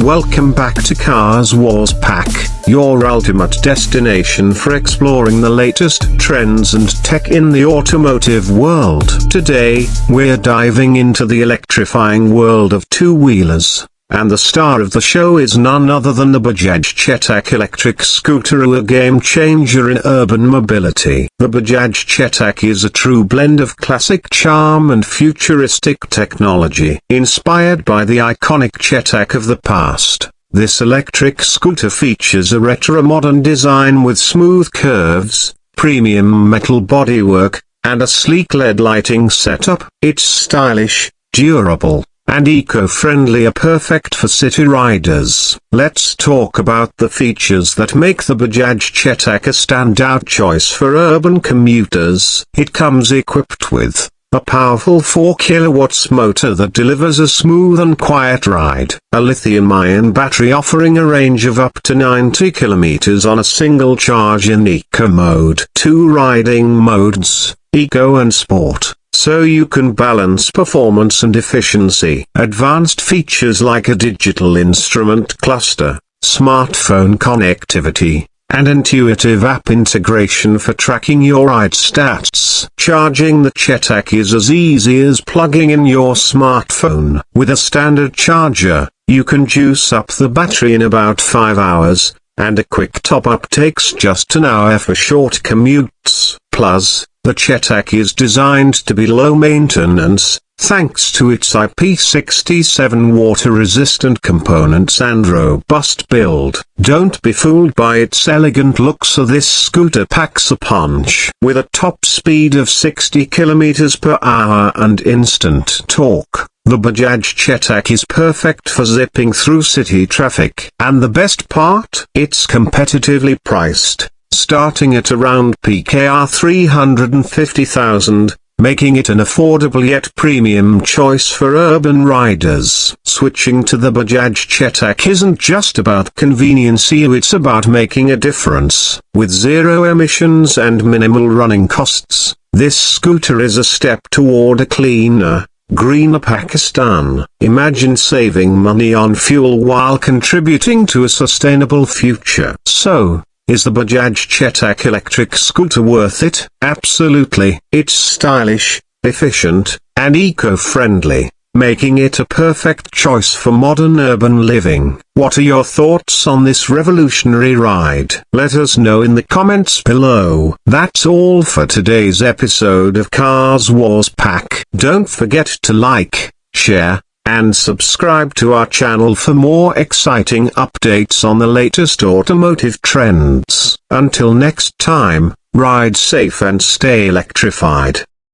Welcome back to Cars Wars Pack, your ultimate destination for exploring the latest trends and tech in the automotive world. Today, we're diving into the electrifying world of two-wheelers. And the star of the show is none other than the Bajaj Chetak electric scooter, a game changer in urban mobility. The Bajaj Chetak is a true blend of classic charm and futuristic technology. Inspired by the iconic Chetak of the past, this electric scooter features a retro-modern design with smooth curves, premium metal bodywork, and a sleek LED lighting setup. It's stylish, durable, and eco-friendly, are perfect for city riders. Let's talk about the features that make the Bajaj Chetak a standout choice for urban commuters. It comes equipped with a powerful 4 kW motor that delivers a smooth and quiet ride, a lithium-ion battery offering a range of up to 90 km on a single charge in eco mode, 2 riding modes, eco and sport, so you can balance performance and efficiency. Advanced features like a digital instrument cluster, smartphone connectivity, and intuitive app integration for tracking your ride stats. Charging the Chetak is as easy as plugging in your smartphone. With a standard charger, you can juice up the battery in about 5 hours, and a quick top-up takes just an hour for short commutes. Plus, the Chetak is designed to be low maintenance, thanks to its IP67 water-resistant components and robust build. Don't be fooled by its elegant looks, or this scooter packs a punch. With a top speed of 60 km/h and instant torque, the Bajaj Chetak is perfect for zipping through city traffic. And the best part? It's competitively priced, starting at around PKR 350,000, making it an affordable yet premium choice for urban riders. Switching to the Bajaj Chetak isn't just about convenience, it's about making a difference. With zero emissions and minimal running costs, this scooter is a step toward a cleaner, greener Pakistan. Imagine saving money on fuel while contributing to a sustainable future. So, is the Bajaj Chetak electric scooter worth it? Absolutely. It's stylish, efficient, and eco-friendly, making it a perfect choice for modern urban living. What are your thoughts on this revolutionary ride? Let us know in the comments below. That's all for today's episode of Cars Wars Pack. Don't forget to like, share, and subscribe to our channel for more exciting updates on the latest automotive trends. Until next time, ride safe and stay electrified.